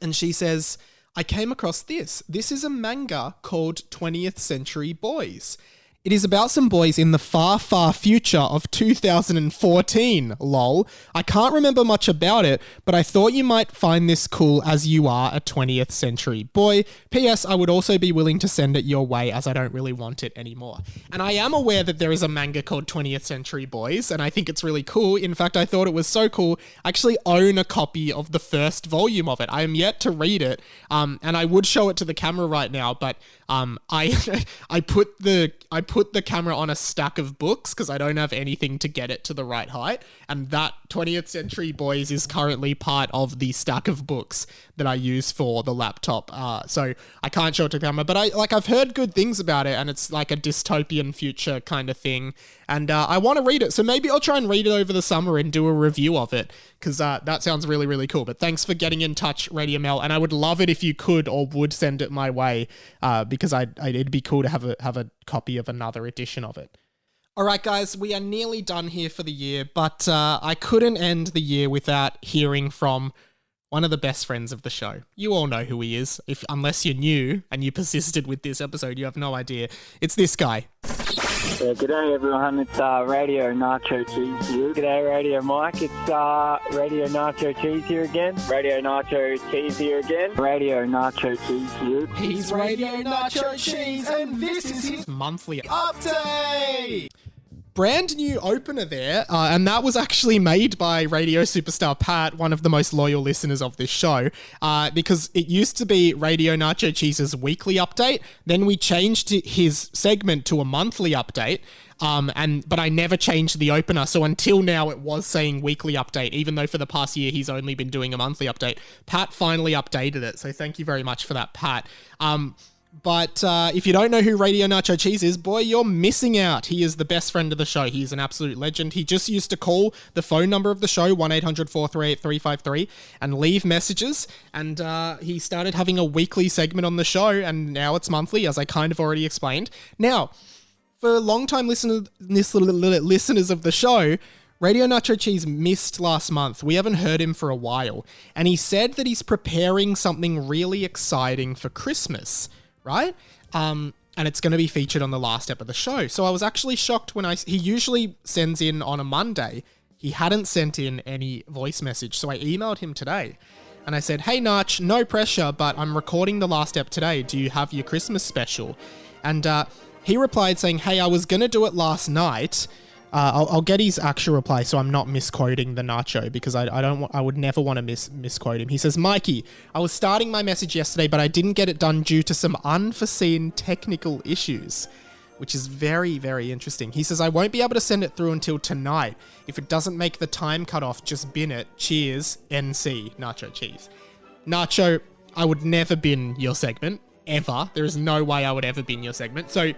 And she says, "I came across this. This is a manga called 20th Century Boys. It is about some boys in the far, far future of 2014, lol. I can't remember much about it, but I thought you might find this cool as you are a 20th century boy. P.S. I would also be willing to send it your way as I don't really want it anymore." And I am aware that there is a manga called 20th Century Boys, and I think it's really cool. In fact, I thought it was so cool. I actually own a copy of the first volume of it. I am yet to read it, and I would show it to the camera right now, but I put the camera on a stack of books because I don't have anything to get it to the right height, and that 20th Century Boys is currently part of the stack of books that I use for the laptop. So I can't show it to the camera, but I've heard good things about it, and it's like a dystopian future kind of thing, and I want to read it. So maybe I'll try and read it over the summer and do a review of it because that sounds really, really cool. But thanks for getting in touch, Radio Mel, and I would love it if you could or would send it my way because it'd be cool to have a copy of another edition of it. All right, guys, we are nearly done here for the year, but I couldn't end the year without hearing from one of the best friends of the show. You all know who he is. Unless you're new and you persisted with this episode, you have no idea. It's this guy. Yeah, g'day everyone, it's Radio Nacho Cheez here. G'day Radio Mike, it's Radio Nacho Cheez here again. Radio Nacho Cheez here again. Radio Nacho Cheez here. He's Radio Nacho Cheez, and this is his monthly update! Brand new opener there, and that was actually made by radio superstar Pat, one of the most loyal listeners of this show, because it used to be Radio Nacho Cheese's weekly update, then we changed his segment to a monthly update, but I never changed the opener, so until now it was saying weekly update, even though for the past year he's only been doing a monthly update. Pat finally updated it, so thank you very much for that, Pat. But if you don't know who Radio Nacho Cheez is, boy, you're missing out. He is the best friend of the show. He is an absolute legend. He just used to call the phone number of the show, 1-800-438-353, and leave messages. And he started having a weekly segment on the show, and now it's monthly, as I kind of already explained. Now, for long-time listeners of the show, Radio Nacho Cheez missed last month. We haven't heard him for a while. And he said that he's preparing something really exciting for Christmas, right? And it's going to be featured on the last ep of the show. So I was actually shocked when he usually sends in on a Monday. He hadn't sent in any voice message. So I emailed him today. And I said, hey, Nach, no pressure, but I'm recording the last ep today. Do you have your Christmas special? And he replied saying, hey, I was going to do it last night. I'll get his actual reply so I'm not misquoting the Nacho because I would never want to misquote him. He says, Mikey, I was starting my message yesterday, but I didn't get it done due to some unforeseen technical issues, which is very, very interesting. He says, I won't be able to send it through until tonight. If it doesn't make the time cutoff, just bin it. Cheers, NC, Nacho Cheez. Nacho, I would never bin your segment, ever. There is no way I would ever bin your segment. So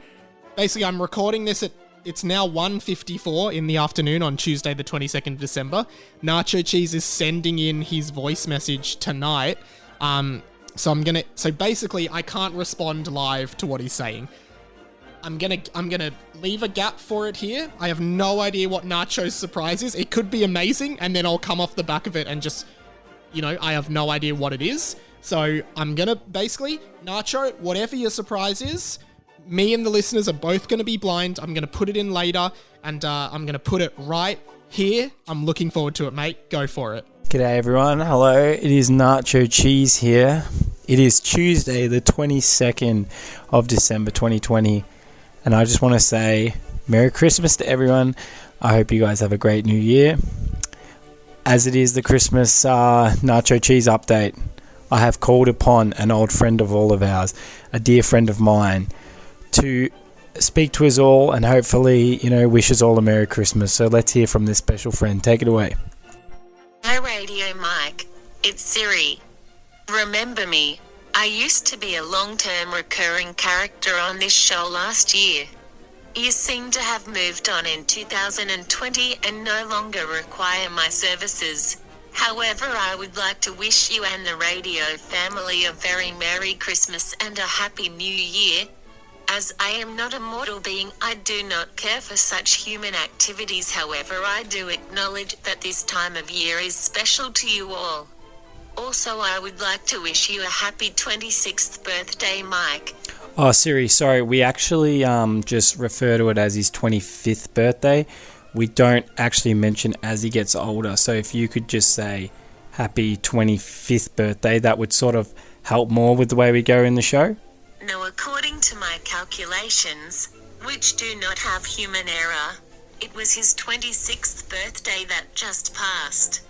basically, I'm recording this it's now 1:54 in the afternoon on Tuesday, the 22nd of December. Nacho Cheez is sending in his voice message tonight. So basically, I can't respond live to what he's saying. I'm gonna leave a gap for it here. I have no idea what Nacho's surprise is. It could be amazing, and then I'll come off the back of it and just, I have no idea what it is. So I'm gonna basically, Nacho, whatever your surprise is, me and the listeners are both gonna be blind. I'm gonna put it in later, and I'm gonna put it right here. I'm looking forward to it, mate. Go for it. G'day everyone. Hello. It is Nacho Cheez here. It is Tuesday, the 22nd of December 2020. And I just want to say Merry Christmas to everyone. I hope you guys have a great new year. As it is the Christmas Nacho Cheez update, I have called upon an old friend of all of ours, a dear friend of mine, to speak to us all and hopefully, wish us all a Merry Christmas. So let's hear from this special friend. Take it away. Hi Radio Mike, it's Siri. Remember me? I used to be a long-term recurring character on this show last year. You seem to have moved on in 2020 and no longer require my services. However, I would like to wish you and the radio family a very Merry Christmas and a Happy New Year. As I am not a mortal being, I do not care for such human activities. However, I do acknowledge that this time of year is special to you all. Also, I would like to wish you a happy 26th birthday, Mike. Oh, Siri, sorry. We actually just refer to it as his 25th birthday. We don't actually mention as he gets older. So if you could just say happy 25th birthday, that would sort of help more with the way we go in the show. No, according to my calculations, which do not have human error, it was his 26th birthday that just passed.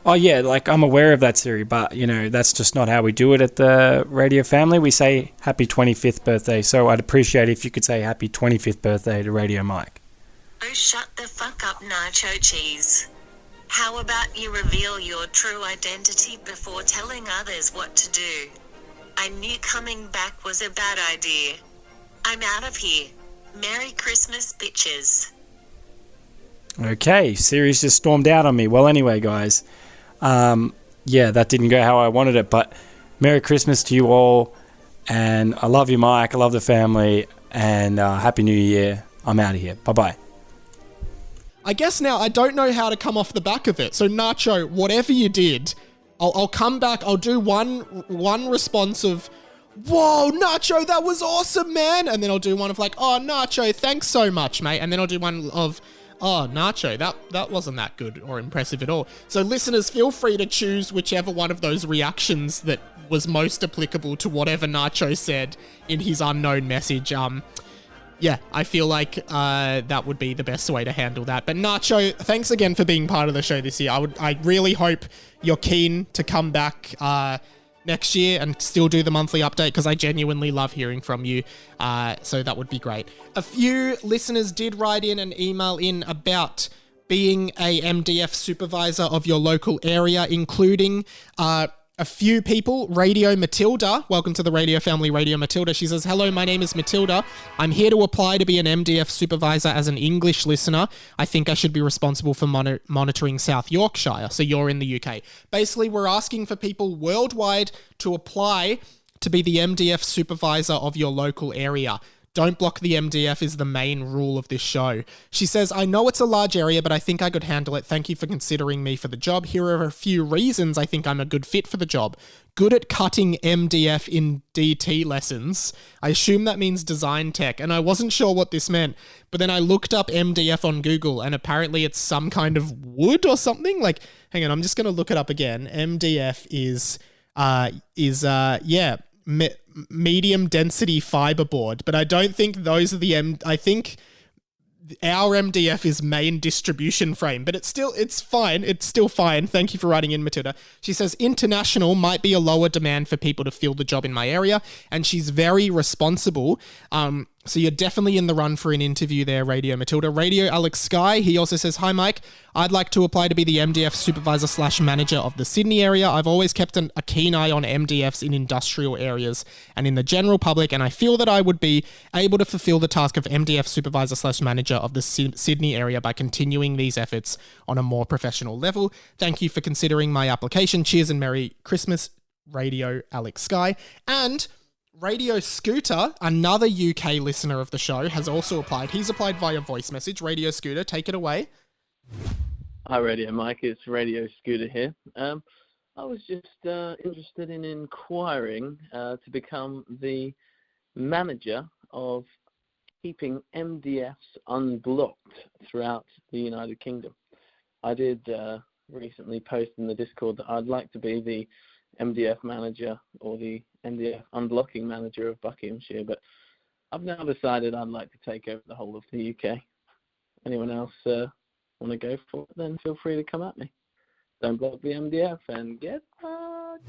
Oh yeah, I'm aware of that, Siri, but that's just not how we do it at the radio family. We say happy 25th birthday, so I'd appreciate if you could say happy 25th birthday to Radio Mike. Oh, shut the fuck up, Nacho Cheez. How about you reveal your true identity before telling others what to do? I knew coming back was a bad idea. I'm out of here. Merry Christmas, bitches. Okay, Siri's just stormed out on me. Well, anyway, guys. That didn't go how I wanted it, but Merry Christmas to you all, and I love you, Mike, I love the family, and Happy New Year. I'm out of here. Bye-bye. I guess now I don't know how to come off the back of it, so Nacho, whatever you did, I'll come back, I'll do one response of, whoa, Nacho, that was awesome, man, and then I'll do one of oh, Nacho, thanks so much, mate, and then I'll do one of, oh, Nacho, that wasn't that good or impressive at all. So listeners, feel free to choose whichever one of those reactions that was most applicable to whatever Nacho said in his unknown message. I feel like that would be the best way to handle that. But Nacho, thanks again for being part of the show this year. I really hope you're keen to come back next year and still do the monthly update because I genuinely love hearing from you. So that would be great. A few listeners did write in and email in about being a MDF supervisor of your local area, including a few people. Radio Matilda, welcome to the radio family, Radio Matilda. She says, hello, my name is Matilda. I'm here to apply to be an MDF supervisor as an English listener. I think I should be responsible for monitoring South Yorkshire. So you're in the UK. Basically, we're asking for people worldwide to apply to be the MDF supervisor of your local area. Don't block the MDF is the main rule of this show. She says, I know it's a large area, but I think I could handle it. Thank you for considering me for the job. Here are a few reasons I think I'm a good fit for the job. Good at cutting MDF in DT lessons. I assume that means design tech, and I wasn't sure what this meant. But then I looked up MDF on Google, and apparently it's some kind of wood or something. Like, hang on, I'm just going to look it up again. MDF is medium density fiberboard, but I don't think those are I think our MDF is main distribution frame, but it's fine. It's still fine. Thank you for writing in, Matilda. She says international might be a lower demand for people to fill the job in my area, and she's very responsible. So you're definitely in the run for an interview there, Radio Matilda. Radio Alex Sky, he also says, hi Mike, I'd like to apply to be the MDF Supervisor / Manager of the Sydney area. I've always kept a keen eye on MDFs in industrial areas and in the general public, and I feel that I would be able to fulfill the task of MDF Supervisor / Manager of the Sydney area by continuing these efforts on a more professional level. Thank you for considering my application. Cheers and Merry Christmas, Radio Alex Sky. And Radio Scooter, another UK listener of the show, has also applied. He's applied via voice message. Radio Scooter, take it away. Hi, Radio Mike. It's Radio Scooter here. I was just interested in inquiring to become the manager of keeping MDFs unblocked throughout the United Kingdom. I did recently post in the Discord that I'd like to be the MDF manager or the MDF unblocking manager of Buckinghamshire, but I've now decided I'd like to take over the whole of the UK. Anyone else want to go for it, then feel free to come at me. Don't block the MDF and get fucked.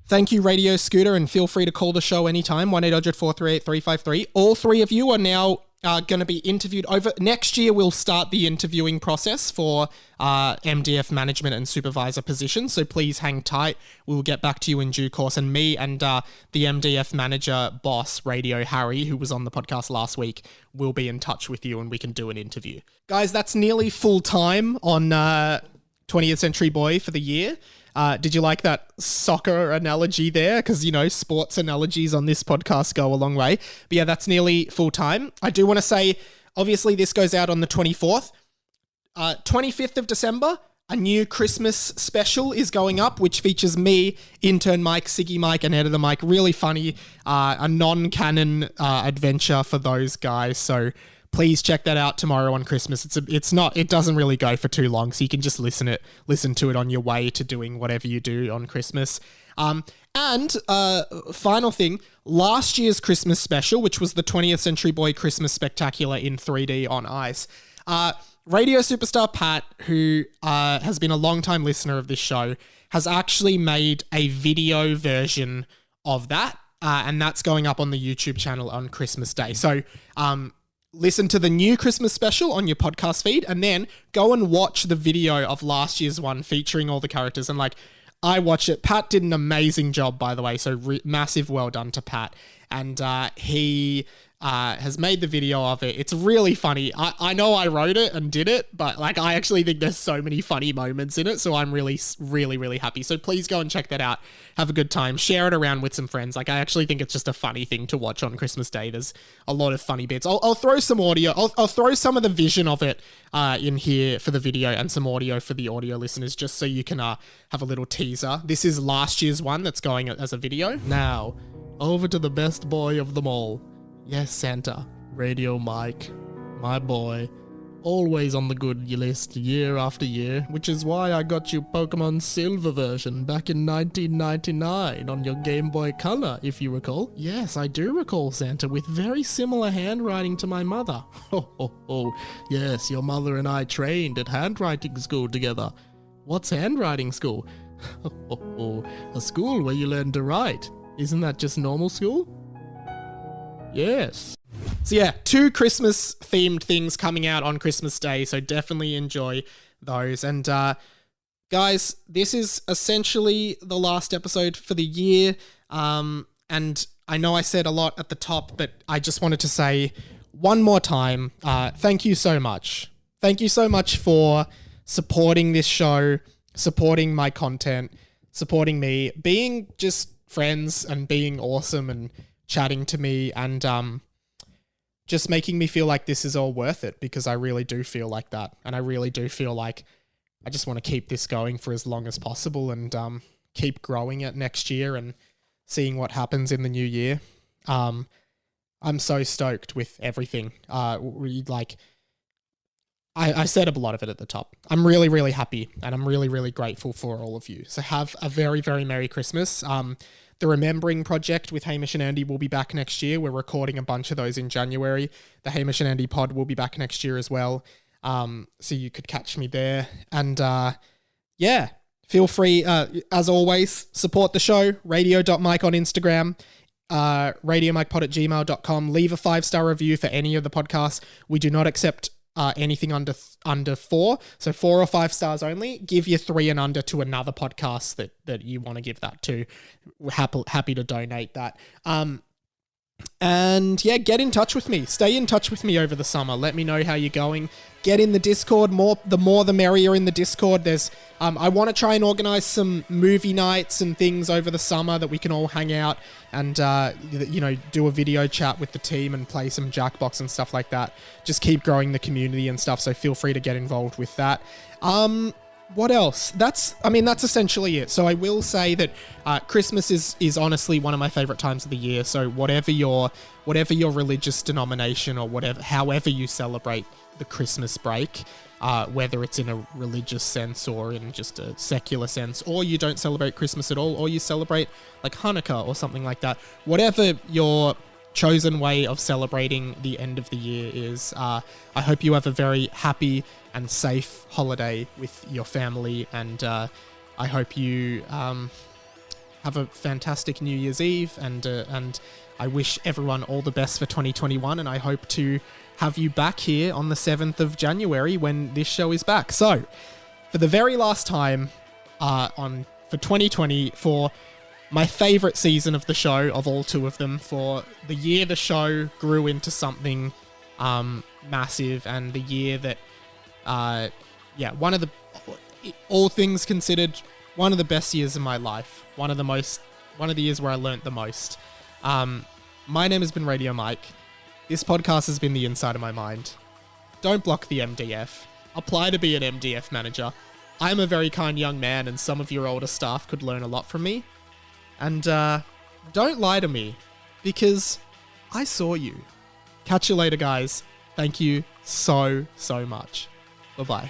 Thank you, Radio Scooter, and feel free to call the show anytime, 1-800-438-353. All three of you are now going to be interviewed over. Next year, we'll start the interviewing process for MDF management and supervisor positions, so please hang tight. We'll get back to you in due course, and me and the MDF manager boss, Radio Harry, who was on the podcast last week, will be in touch with you and we can do an interview. Guys, that's nearly full time on 20th Century Boy for the year. Did you like that soccer analogy there? Because, you know, sports analogies on this podcast go a long way. But yeah, that's nearly full time. I do want to say, obviously, this goes out on the 24th. 25th of December, a new Christmas special is going up, which features me, intern Mike, Siggy Mike, and editor Mike. Really funny, a non-canon adventure for those guys. So please check that out tomorrow on Christmas. It doesn't really go for too long, so you can just listen to it on your way to doing whatever you do on Christmas. And final thing, last year's Christmas special, which was the 20th Century Boy Christmas Spectacular in 3D on ice. Radio superstar Pat, who has been a long-time listener of this show, has actually made a video version of that, and that's going up on the YouTube channel on Christmas Day. So, listen to the new Christmas special on your podcast feed, and then go and watch the video of last year's one featuring all the characters. And I watched it. Pat did an amazing job, by the way. So massive well done to Pat. And he has made the video of it. It's really funny. I know I wrote it and did it, but I actually think there's so many funny moments in it. So I'm really, really, really happy. So please go and check that out. Have a good time. Share it around with some friends. I actually think it's just a funny thing to watch on Christmas Day. There's a lot of funny bits. I'll throw some audio. I'll throw some of the vision of it in here for the video and some audio for the audio listeners, just so you can have a little teaser. This is last year's one that's going as a video. Now, over to the best boy of them all. Yes, Santa, Radio Mike, my boy, always on the good list year after year, which is why I got you Pokemon Silver version back in 1999 on your Game Boy Color, if you recall. Yes, I do recall, Santa, with very similar handwriting to my mother. Oh, yes, your mother and I trained at handwriting school together. What's handwriting school? A school where you learn to write. Isn't that just normal school? Yes. So yeah, 2 Christmas themed things coming out on Christmas Day, so definitely enjoy those. And guys, this is essentially the last episode for the year. And I know I said a lot at the top, but I just wanted to say one more time, thank you so much. Thank you so much for supporting this show, supporting my content, supporting me, being just friends and being awesome and chatting to me, and just making me feel like this is all worth it, because I really do feel like that. And I really do feel like I just want to keep this going for as long as possible and keep growing it next year and seeing what happens in the new year. I'm so stoked with everything. I said a lot of it at the top. I'm really, really happy, and I'm really, really grateful for all of you. So have a very, very Merry Christmas. The Remembering Project with Hamish and Andy will be back next year. We're recording a bunch of those in January. The Hamish and Andy pod will be back next year as well. So you could catch me there. And yeah, feel free, as always, support the show, radio.mike on Instagram, radiomikepod@gmail.com. Leave a 5-star review for any of the podcasts. We do not accept anything under 4, so 4 or 5 stars only. Give your 3 and under to another podcast that you want to give that to. We're happy to donate that. And yeah, get in touch with me. Stay in touch with me over the summer. Let me know how you're going. Get in the Discord. The more the merrier in the Discord. There's I want to try and organize some movie nights and things over the summer that we can all hang out and do a video chat with the team and play some Jackbox and stuff like that. Just keep growing the community and stuff, so feel free to get involved with that. What else? That's essentially it. So I will say that Christmas is honestly one of my favorite times of the year. So whatever your religious denomination or however you celebrate the Christmas break, whether it's in a religious sense or in just a secular sense, or you don't celebrate Christmas at all, or you celebrate like Hanukkah or something like that, whatever your chosen way of celebrating the end of the year is, I hope you have a very happy and safe holiday with your family, and I hope you have a fantastic New Year's Eve, and I wish everyone all the best for 2021, and I hope to have you back here on the 7th of January when this show is back. So, for the very last time for 2020, for my favorite season of the show, of all 2 of them, for the year the show grew into something massive, and the year that, all things considered, one of the best years of my life. One of the years where I learnt the most. My name has been Radio Mike. This podcast has been the inside of my mind. Don't block the MDF. Apply to be an MDF manager. I'm a very kind young man, and some of your older staff could learn a lot from me. And don't lie to me, because I saw you. Catch you later, guys. Thank you so, so much. Bye-bye.